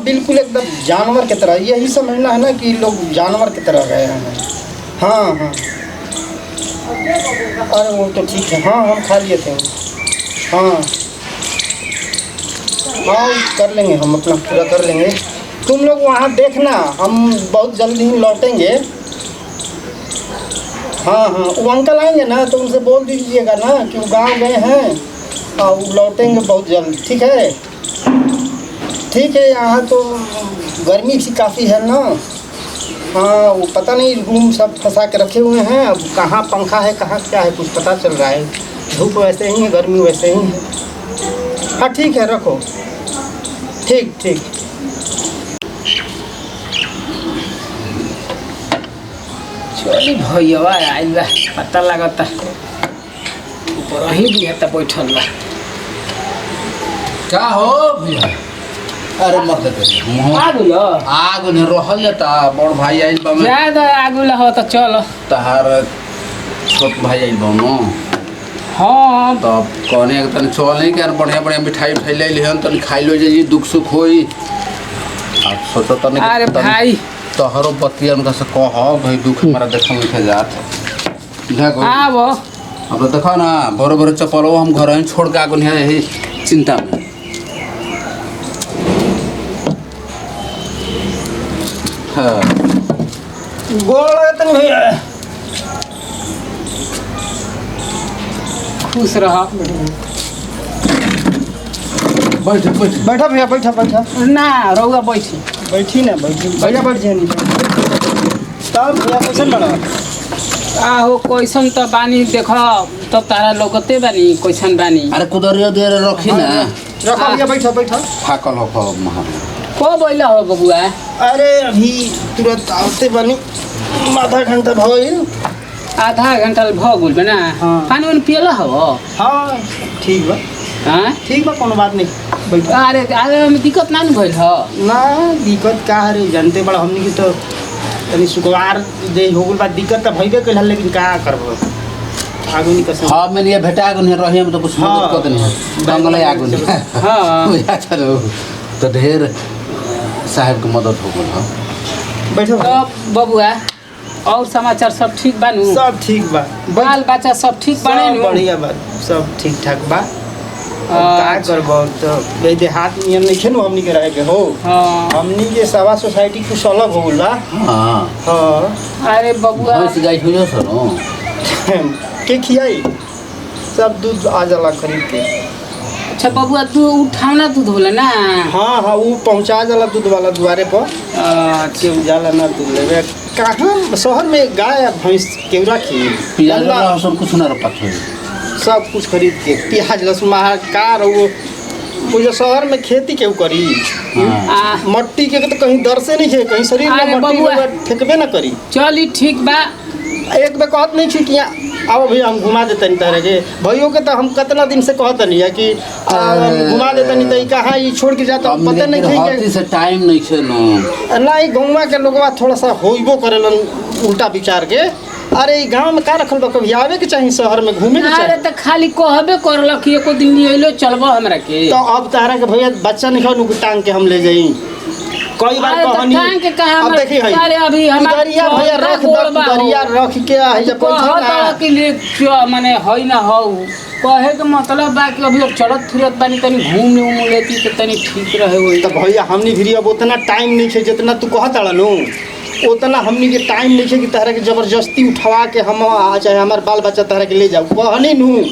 बिल्कुल एकदम जानवर की तरह, यही समझना है ना कि लोग जानवर की तरह गए हैं। हाँ हाँ, अरे वो तो ठीक है। हाँ हम खा लिए थे। हाँ हाँ कर लेंगे, हम अपना पूरा कर लेंगे। तुम लोग वहाँ देखना, हम बहुत जल्दी ही लौटेंगे। हाँ हाँ, वो अंकल आएंगे ना तो उनसे बोल दीजिएगा ना कि वो गाँव गए हैं और वो लौटेंगे बहुत जल्द। ठीक है, ठीक है। यहाँ तो गर्मी भी काफ़ी है ना। हाँ वो पता नहीं रूम सब फंसा के रखे हुए हैं, अब कहाँ पंखा है कहाँ क्या है कुछ पता चल रहा है। धूप वैसे ही है, गर्मी वैसे ही है। हाँ ठीक है, रखो। ठीक ठीक। चली भैया आइल बा, पता लगता ऊपर ही भी है बैठल बा। क्या हो भैया? अरे मत देते आगु ल आग ने रहल जाता। बड़ भाई आइल बा में ज्यादा आगु ल हो तो चल। तहार छोट भाई आइल बा न। हाँ तब कहने के तनी चल नहीं कर बढ़िया बढ़िया मिठाई उठाई ले लिहन तनी खाई लो जाइए, दुख सुख होई। अब सोचो तनी अरे भाई तोहरो बतिया उनका से कह भाई दुख हमारा देखो में जात देखो। हाँ वो अब तो देखो ना बड़े बड़े चप्पलों हम घर ही छोड़ के आगो नहीं यही चिंता में। हाँ गोड़ तनी भैया। खुश रह। बैठ बैठ बैठा भैया, बैठा बैठा। ना रहुआ बैठी बैठी ना, बैठी भैया, बैठ जाए नीचे। तब भैया कैसे बड़ा? आहो कैसन तो बानी देख तब तारा लोगते बानी कैसन बानी। अरे कुदरिया दे रखी ना। रखा भैया, बैठा बैठा। थाकल हो महा को बोला हो बबुआ? अरे अभी तुरंत आते बनी, आधा घंटा भइल। आधा घंटा भ गेल बा ना। हाँ। पानी वानी पियला हो? हाँ ठीक बा, हाँ ठीक बा, कोनो बात नहीं, बैठा। अरे आगे में दिक्कत ना भइल हो? ना दिक्कत का है, जानते बड़ा हमनी की तो तनी शुक्रवार दे हो गल बा, दिक्कत तो भइबे कइल, लेकिन का करबो आगू नहीं कसम। हाँ मैंने ये भेटा आगो नहीं रही हम तो कुछ हाँ। मदद कर नहीं है दंगल आगो नहीं। हाँ बुझा चलो तो ढेर साहब की मदद हो गल। हाँ बैठो भैया। तो बबुआ और समाचार सब ठीक बानू? सब ठीक बा, बाल बच्चा सब ठीक बाने सब नु? बढ़िया बा, सब ठीक ठाक बा। का करबो तो बे देहात नियम नहीं खेनु हमनी के रहे के हो। हाँ हमनी के सभा सोसाइटी कुछ अलग हो गल बा। हाँ हाँ अरे बबुआ भैंस गाय हो जाओ सरो के खियाई, सब दूध आ जाला खरीद के। अच्छा बबुआ तू उठावना दूध होला ना? हाँ हाँ वो पहुँचा जाला दूध वाला द्वारे पर, केहू जाला ना दूध लेवे। कहाँ शहर में गाय या भैंस केहू रखी? प्याज लहसुन कुछ ना रपत हो सब कुछ खरीद के, प्याज लहसुन कार वो जो शहर में खेती केहू करी? आ, मट्टी के तो कहीं दर से नहीं है, कहीं शरीर अरे में मट्टी बबुआ। में फेंकबे ना करी। चली ठीक बा। एक बार कहत नहीं छी कि आओ भैया हम घुमा देते नहीं तरह के भैयों के, तो हम कितना दिन से कहत नहीं है कि घुमा देते नहीं, तो कहाँ ये छोड़ के जाता पता नहीं हती से टाइम नहीं छे न। ना ही गाँव के लोगवा थोड़ा सा होइबो करेलन उल्टा विचार के। अरे ई गाँव में का रखल बा, कभी आवे के चाहिए शहर में घूमे के अरे चाहिए। तो खाली कहबे करल कि एको दिन नहीं अइलो चलबो हमरा के। तो अब तारा के भैया बच्चा नहीं खाओ नुक टांग के हम ले जाई, कई बार अरे तो कहनी। टांग के कहा अब हमर- देखी है अरे अभी हमार उधरिया भैया चौदह रख दो, गोड़ बा हो। उधरिया रख के है जब कहत ना के लिए क्यों माने होई ना हो कहे के मतलब बा कि अभी चलत फिरत बानी तनी घूम लेती तो तनी ठीक रहे होई। तो भैया हमनी भी अब उतना टाइम नहीं है जितना तू कहत नु, उतना हमनी के टाइम नहीं है कि तहरा के जबरदस्ती उठवा के हम चाहे हमार बाल बच्चा तहरा के ले जाऊ। कहनी नु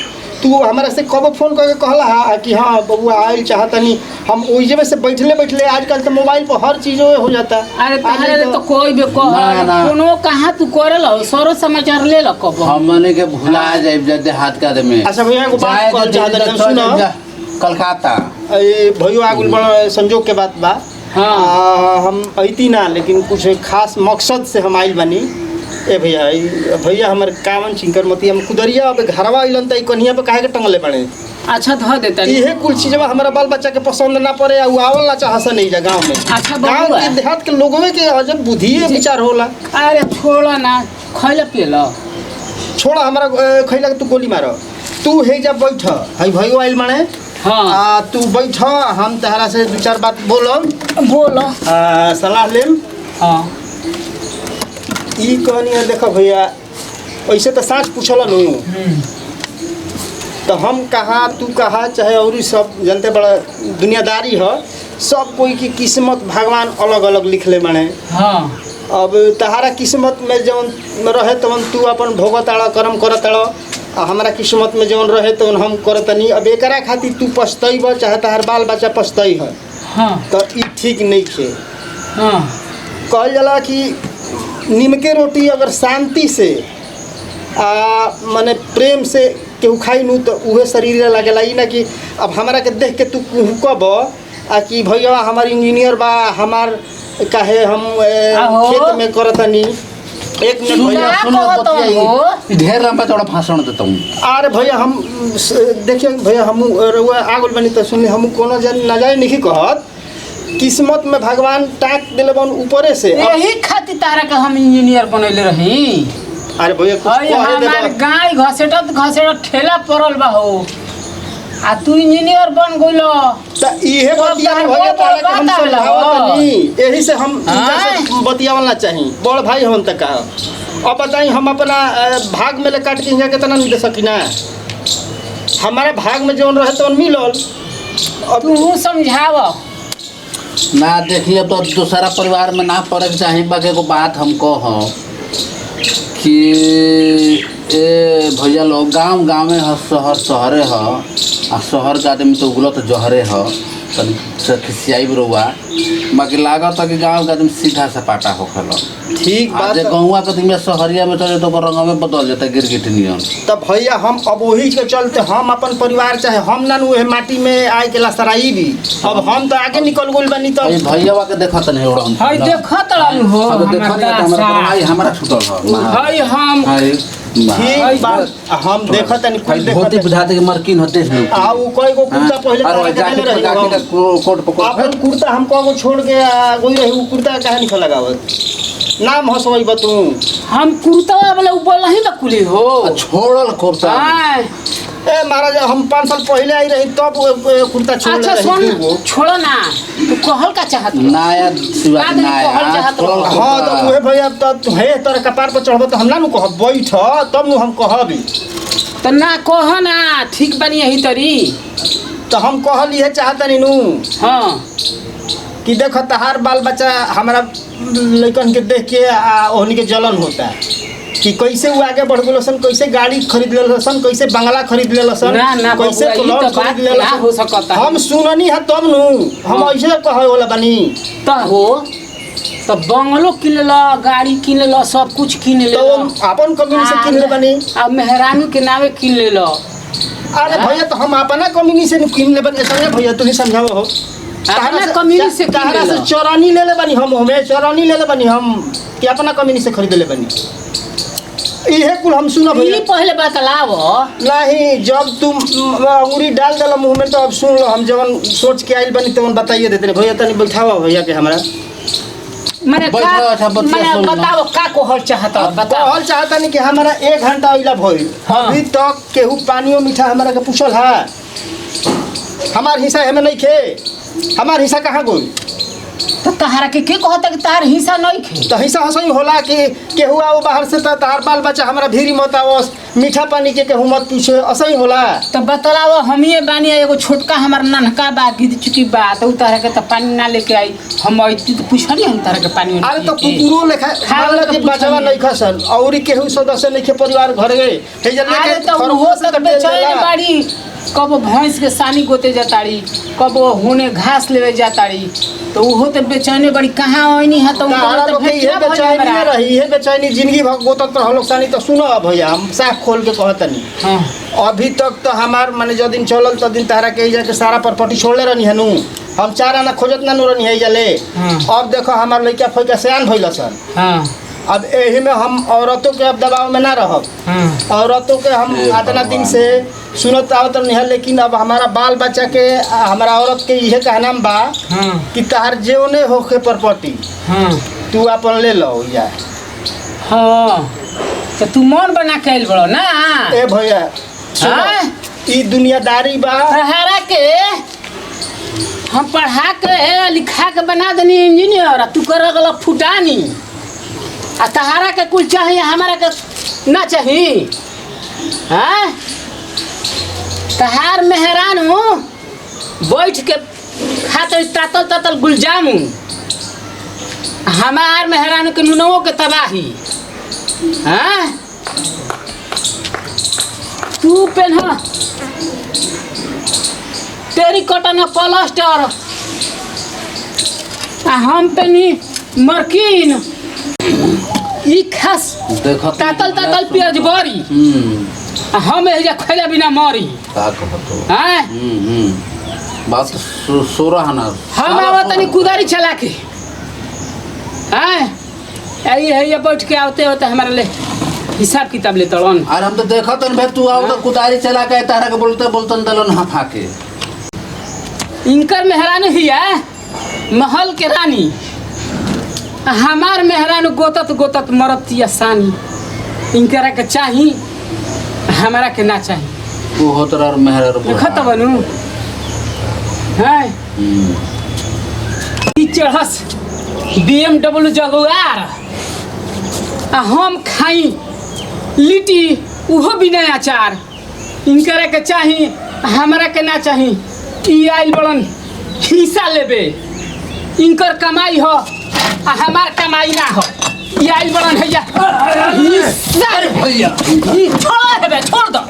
तू हमारा से कब फोन करके कहला हा कि हाँ बबुआ आइल चाहतनी, हम ओई जगह से बैठले बैठले आजकल तो मोबाइल पर हर चीज़ हो जाता। अरे तहरे आगे तो कोई भी कह ना, ना। कोनो कहाँ तू करल हो सरो समाचार ले ल कब हम मने के भुला जाए जब देहात का आदमी। अच्छा भैया को बात जाए कहल तो चाहत दिल्ली नहीं, चल सुनो जा, कलकत्ता। ये भैया आगुल बड़ा संजोग के बात बा। हाँ। हम अइती ना, लेकिन कुछ खास मकसद से हम आइल बनी। ए भैया भैया हमार कावन चिंकर मती हम कुदरिया अब घरवा अइलन त कन्हिया पे काहे के टंगले बने। अच्छा धो देता इहे कुल चीजवा हमारा बाल बच्चा के पसंद ना पड़े आ आवल ना चाहस नहीं जा गांव में। अच्छा गांव बबुआ। के देहात के लोगवे के अजब बुद्धि विचार होला। अरे छोड़ा ना खैला पियला छोड़ा हमारा खैला के तू गोली मारो, तू हे जा बैठ, हई भयो आइल माने हाँ। तू बैठ, हम तहरा से 2-4 बात बोलम, बोलो। सलाह लेम। हाँ ई कहनी है, देखो भैया ऐसे तो सांच पूछल नू, तो हम कहा तू कहा चाहे और सब जनते बड़ा दुनियादारी है, सब कोई की किस्मत भगवान अलग अलग लिख ले बने। हाँ अब तहारा किस्मत में जौन रहे तवन तू अपन भोगताड़ कर्म करताड़, आ हमारा किस्मत में जौन रहे तवन हम करतनी। अब एकरा खातिर तू पछतैब चाहे तहार बाल बच्चा पछतई है, हाँ तो ई ठीक नहीं खे। हाँ कहल जाला कि नीमके रोटी अगर शांति से माने प्रेम से केहू खाई नू तो उहे शरीर लगेला। ई ना कि अब हमारा के देख के तू कहब कि भैया हमार इंजीनियर बा, हमार काहे हम खेत में करतनी। एक मिनट भैया सुनो बतियाई, ढेर लंबा चौड़ा भाषण देता हूँ। अरे भैया हम देखिए भैया हम आगुल बनी तो सुनली, हम कोनो ना जाए नहीं कहत, किस्मत में भगवान टाँक दिले बन ऊपरे से। यही खातिर तारा के हम इंजीनियर बनैले रही। अरे भैया कुछ कहे हमार दे गाय घसेटत ठेला पड़ल बा हो, आ तू इंजीनियर बन गइलो। तो इहे बतिया भैया तारा के हम समझावत नहीं, यही से हम बतियावल चाही, बड़ भाई हम तक कहा। अब बताई हम अपना भाग में ले काट के यहाँ कितना नहीं दे सकी ना, हमारे भाग में जौन रहे तो मिलल। अब तू समझाव ना देखिए, अब तो दूसरा परिवार में ना पड़े के चाही। बाकी एगो बात हमको हो कि ए भैया लोग गांव में ह, शहर शहरे ह, आ शहर के आदमी तो उगलो तो जहरे ह, तनी खिसियाई बरुआ। बाकी लागत है कि गांव के आदमी सीधा सपाटा होखल। ठीक बात आज गौवा के दिन शहरिया में चले तो रंग में बदल जाता है गिरगिट नियन। तब भैया हम अब वही के चलते हम अपन परिवार चाहे हम ना उहे माटी में आए के लसराई भी, अब हम तो आगे निकल गइल बनी। तो भैया के देखत नहीं ओड़ा हम हई देखत रहलू हो हमारा छूटल हो हई हम ठीक बात हम देखत नहीं कुछ बहुत देखत बुझाते कि मरकिन होते हैं। आ उ कोई को कुर्ता पहले अरे जाके जाके का कोट पकड़ अपन कुर्ता हमको को छोड़ के गई रही, उ कुर्ता काहे नहीं लगावत नाम हसवई बतू। हम कुर्ता वाला ऊपर नहीं बकुली हो छोड़ल कुर्ता। ए महाराज हम 5 साल पहले आई रही तब कुर्ता छोड़ अच्छा सुन छोड़ो ना, तू कहल का चाहत नया शिवा नया छोड़ल। हां तो उहे भैया तो हे तोर कपार पर चढ़ब तो हम ना नु कहब बैठ तब नु हम कहबी तो ना कह ना, ठीक बनी यही तरी तो हम कहल ये चाहतनी नु। हाँ कि देख तहार बाल बच्चा हमारा लड़कन के देख के ओहनी के जलन होता है कि कैसे वो आगे बढ़ गए सन, कैसे गाड़ी खरीद ले सन, कैसे बंगला खरीद ले सन, ना कैसे बबुआ, तो खरीद ले हो सकता है। हम सुननी है तब नु हम ऐसे कहे वाला बनी। तो हो तो बंगलो किन लो, गाड़ी किन लो, सब कुछ किन ले तो लो, अपन कमीनी से किन ले बनी। अब मेहरानू के नावे किन ले लो। अरे भैया तो हम अपना कमीनी से किन ले बनी, ऐसा भैया तू ही समझाओ हो। अपना कमीनी से कहारा से चौरानी ले ले बनी, हम हमें चौरानी ले ले बनी हम कि अपना कमीनी से खरीद ले बनी। इहे कुल हम सुना भैया पहले बतलाव नहीं, जब तुम अंगूरी डाल दल मुँह में तो अब सुन लो, हम जब सोच के आइल बनी तो बताइए देते भैया तनी बैठावा भैया के हमारा मैंने बताओ का कहल चाहता कहल चाहता नहीं कि हमारा 1 घंटा अइला भइल। हाँ। अभी तक केहू पानियो मीठा हमारा के पूछल है, हमार हिस्सा हमें नहीं खे, हमार हिस्सा कहाँ गई। तो तहारा के कहता कि तार हिस्सा नहीं खे, तो हिस्सा हसई होला कि केहू आओ बाहर से तो तार बाल बच्चा हमारा भीरी मत आवस, मीठा पानी के केहू मत पूछे, असही होला। तो बतलाओ हम ये बानी एगो छोटका हमार ननका बा गिद चुकी बा, तो तारा के तो पानी ना लेके आई, हम अइती तो पूछनी हम तारा के पानी। अरे तो कुकुरो लेखा खाला के बचावा नहीं खसन और केहू सदस्य नहीं के परिवार घर गए हे जल्दी अरे के तो हो सकते चैन बाड़ी, कब भैंस के सानी गोते जाताड़ी, कब होने घास लेवे जाताड़ी, तो वो तो बेचैनी बड़ी कहाँ आईनी है। तो ये बेचैनी न रही, ये बेचैनी जिंदगी भर गोतत रह लोग सानी। तो सुनो भैया हम साफ खोल के कहतनी, अभी तक तो हमार माने जो दिन चलल तो दिन तारा के जाके सारा प्रॉपर्टी छोड़ले रहनी है नु, हम 4 आना खोजत ना नु रहनी है जाले। अब देखो हमार लइका फइका सयान भइल सन, अब एही में हम औरतों के अब दबाव में ना रहब। औरतों के हम इतना दिन से सुनत आवत नहीं है, लेकिन अब हमारा बाल बच्चा के हमारा औरत के यह कहना बा कि तार जेवने होके प्रॉपर्टी तू अपन ले लो या। हाँ तो तू मन बना के आइल बड़ो ना। ए भैया ई दुनियादारी बा। तहारा के हम पढ़ा के लिखा के बना देनी इंजीनियर आ तू कर गल फुटानी आ तहारा के कुल चाहिए हमारा के ना चाहिए। हाँ तहार मेहरान हूँ बैठ के खाते तातल तातल गुलजामू हमार मेहरान के नुनवो के तबाही। हाँ तू पेन्हा तेरी कटन प्लास्टर आ हम पेनी मरकीन ई खास देखो तातल तातल प्याज बरी आ हम एजा खैला बिना मरी। का कहतो हाँ बात सोरा ना हम आवा तनी कुदारी चला के। हाँ यही है ये बैठ के आते होते हमारे ले हिसाब किताब ले तड़न। और हम तो देखो तन भाई तू आओ तो कुदारी चला के तारा के बोलते बोलतन दलन हाफा के इनकर मेहरान ही है महल के रानी हमार मेहरान गोतत गोतत मरत या सानी इनकरा के चाही हमारा के ना चाही। तू होतरा और मेहर देखत बनू है ई चढ़स BMW जगुआर आ हम खाई लिट्टी उहो बिना अचार इनकरा के चाही हमारा के ना चाही। ई आइल बड़न हिस्सा लेबे इनकर कमाई हो आ हमार कमाई ना हो। ई आइल बड़न भैया अरे भैया ई छोड़ दो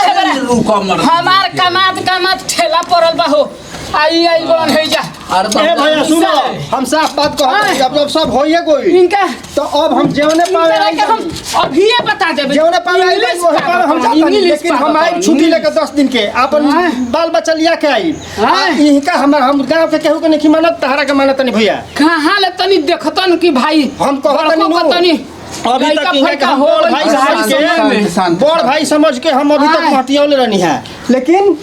हेबे रुको मर हमार कमात ठेला पड़ल बा हो। आई बड़न है जा। अरे ए भैया सुनो हम साफ बात कहत अब सब होइए कोई इनका तो अब हम जेवने पावे इनकरा के हम अभी ये बता देबे जेवने पावे इंग्लिश वो पावे हम जाता नहीं लेकिन हम आई छुट्टी लेके 10 दिन के अपन हाँ। बाल बच्चा लिया के आई हाँ। इनका हम गांव के केहू के नहीं मानत तहरा के मानत नहीं भैया कहां ले तनी देखतन कि भाई हम कहत नहीं अभी लड़का तक इनका फड़का हम हो बड़ गई भाई समझ के बड़ भाई समझ के हम अभी तक हाँ। हटियोले रहनी है लेकिन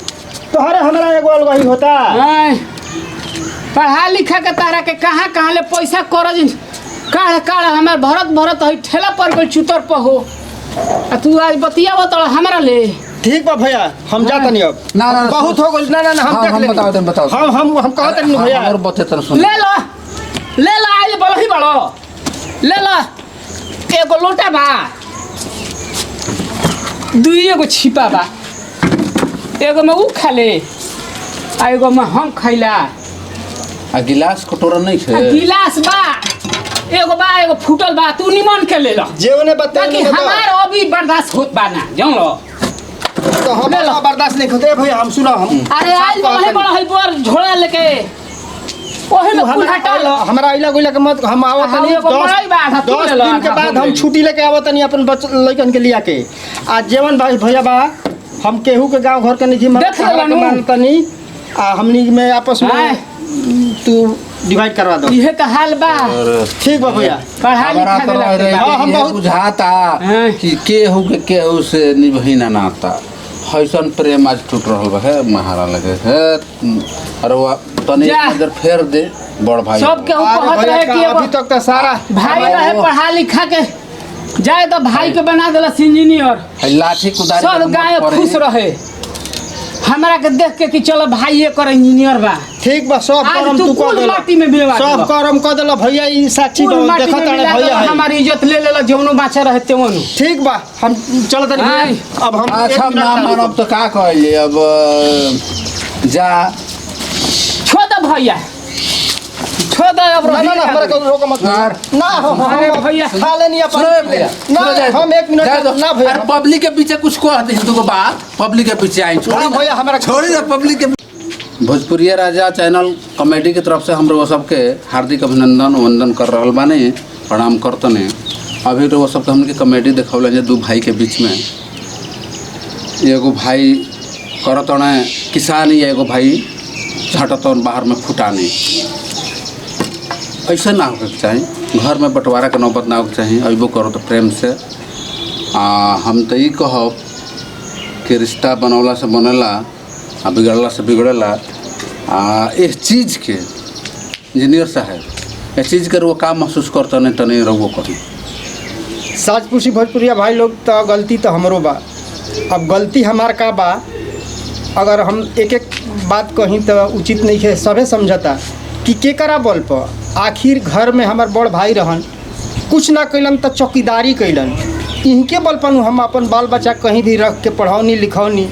तोहरे हमरा एगो अलगही होता हां पढ़ा लिखा के तारा के कहां ले पैसा करज काढ़ हमार भरत है ठेला पर कोई चुतर पर हो आ तू आज बतियाव तो हमरा ले ठीक बा भैया हम जाता नहीं अब ना, ना, बहुत हो गइल ना हम देख लेंगे बताओ हम कहत नहीं भैया और बते तर सुन ले लो आज बलही बड़ो ले लो एगो लोटा बा दुई एगो छिपा बा एगो में ऊ खा ले आ एगो में हम खैला आ गिलास कटोरा नहीं आ छे गिलास बा एगो फूटल बा तू निमन के ले लो जेवने बता ताकि हमार अभी बर्दाश्त होत बा ना जान लो तो हम बर्दाश्त नहीं करते भैया हम सुनो हम अरे आज बड़ा है बोर झोला लेके ओहे में कुल हटा लो हमरा आइला गोइला के मत हम आवत हाँ, नहीं एगो बड़ाई बा, आधा तू 10 ले लो, दिन के आधा बाद हम हम ले छुट्टी लेके आवत नहीं अपन लइकन के लिया के आज जेवन भाई भैया बा हम केहू के गांव घर के नहीं देख लेलो मानता नहीं आ हमनी में आपस हाँ। में तू डिवाइड करवा दो इहे का हाल बा ठीक बा भैया पढ़ा लिखा तो देला के हाँ, बा। हम ये बहुत- बुझाता हाँ। कि केहू के केहू से निभही ना नाता हैसन प्रेम आज टूट रहल बा है महारा लगे है अरे वो तनी जा। नजर फेर दे बड़ भाई सब के अरे कहत भैया रहे का कि अभी एगो तक तो सारा भाई रहे पढ़ा लिखा के जाए तो भाई के बना देला इंजीनियर है लाठी कुदारी सब के मत गाय पड़े। खुश रहे हमरा के देख के कि चलो भाई ये कर इंजीनियर बा ठीक बा सब आज करम तू तू कर कुल देला माटी में मिलवा सब देला। करम कर देला भैया ई साक्षी कुल माटी देखत में तारे मिला भैया देला, है हमारी इज्जत ले लेला जौनो बाचा रहे तेवनो ठीक बा हम चलत नहीं आय। अब हम अच्छा एक मिनट ना चालू मानब तो का कहले अब जा छोड़ दे भैया छोड़ दे अब ना ना ना हमरा को रोक मत यार। ना हम अरे भैया खा लेनी अपन सुनो भैया ना हम एक मिनट ना भैया अरे पब्लिक के पीछे कुछ कह दे तू बात पब्लिक के पीछे आई छोड़ी ना भैया हमरा छोड़ी ना पब्लिक के भोजपुरिया राजा चैनल कॉमेडी की तरफ से हम लोग सबके हार्दिक अभिनंदन वंदन कर रहल बानी प्रणाम करतने अभी तो वो सबके हमके कॉमेडी दिखौले दो भाई के बीच में एगो भाई करतने किसान या एगो भाई झटतन बाहर में फुटाने ऐसा ना होके चाहिए घर में बंटवारा के नौबत ना होके चाहिए अबो करो तो प्रेम से हम तो ये कहब कि रिश्ता बनौला से बनेला आ बिगड़ला से बिगड़ेला इस चीज़ के इंजीनियर साहब इस चीज़ के वो काम महसूस करता नहीं तो नहीं रहो कहीं साज पूछी भोजपुरिया भाई लोग तो गलती तो हमरो बा अब गलती हमार का बा, अगर हम एक एक बात कहीं तो उचित नहीं है, सभे समझता कि केकरा बल पर आखिर घर में हमार बड़ भाई रहन, कुछ ना कैलन तो चौकीदारी कैलन, इनके बल पर हम अपन बाल बच्चा कहीं भी रख के पढ़ौनी लिखौनी,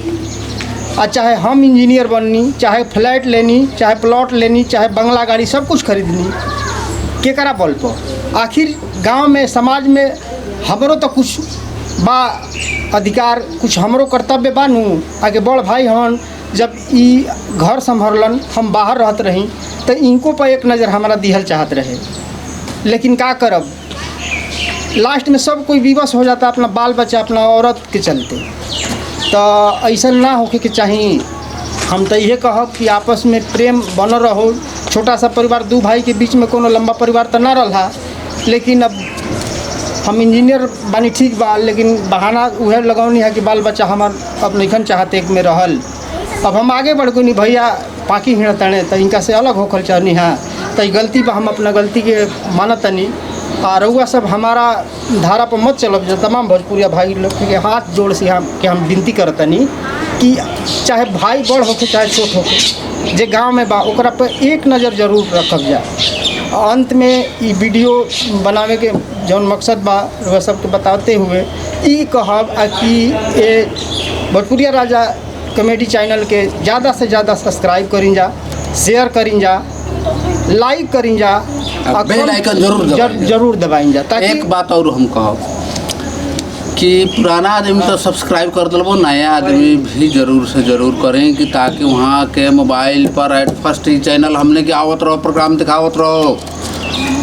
और चाहे हम इंजीनियर बननी, चाहे फ्लैट लेनी, चाहे प्लॉट लेनी, चाहे बंगला गाड़ी सब कुछ खरीदनी, केकरा बल पर। आखिर गांव में समाज में हमरो तो कुछ बा अधिकार, कुछ हमरो कर्तव्य बानू। आगे बड़ भाई हन, जब ई घर संभरलन, हम बाहर रहत रही, तो इनको पर एक नज़र हमारा दिहल चाहत रहे, लेकिन का करब, लास्ट में सब कोई विवश हो जाता अपना बाल बच्चा, अपना औरत के चलते। तो ऐसा ना होके के चाहिए। हम तो ये कहब कि आपस में प्रेम बनल रहो। छोटा सा परिवार, दो भाई के बीच में कोनो लंबा परिवार तो ना रहा, लेकिन अब हम इंजीनियर बानी ठीक बा, लेकिन बहाना उहे लगौनी है कि बाल बच्चा हमार अब नइखन चाहते एक में रहल। अब हम आगे बढ़ गई, भैया पाकि हिड़तने तो इनका से अलग होकर चाहनी है, तो ये गलती बा, हम अपना गलती के मानतनी। और रउआ सब हमारा धारा पर मत चलब। जो तमाम भोजपुरिया भाई लोग के हाथ जोड़ से हम विनती करतनी कि चाहे भाई बड़ होके चाहे छोट होके, जे गांव में बा ओकरा पर एक नज़र जरूर रखब जाए। अंत में ये वीडियो बनावे के जौन मकसद बा वह सबके बताते हुए ये कहब कि ये भोजपुरिया राजा कॉमेडी चैनल के ज़्यादा से ज़्यादा सब्सक्राइब करें जा, शेयर करें जा, लाइक करें जा, बेल आइकन जरूर दबाइन जा। ताकि एक बात और हम कहब कि पुराना आदमी तो सब्सक्राइब कर दलबो, नया आदमी भी जरूर से जरूर करें कि ताकि वहाँ के मोबाइल पर एट फर्स्ट ही चैनल हमने के आवत रहो, प्रोग्राम दिखावत रहो।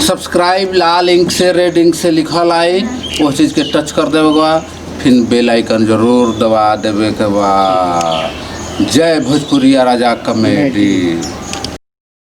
सब्सक्राइब लाल इंक से, रेड इंक से लिखल आई, वो चीज़ के टच कर देवे के बा, फिर बेल आइकन जरूर दबा देवे के बा। जय भोजपुरिया राजा कॉमेडी।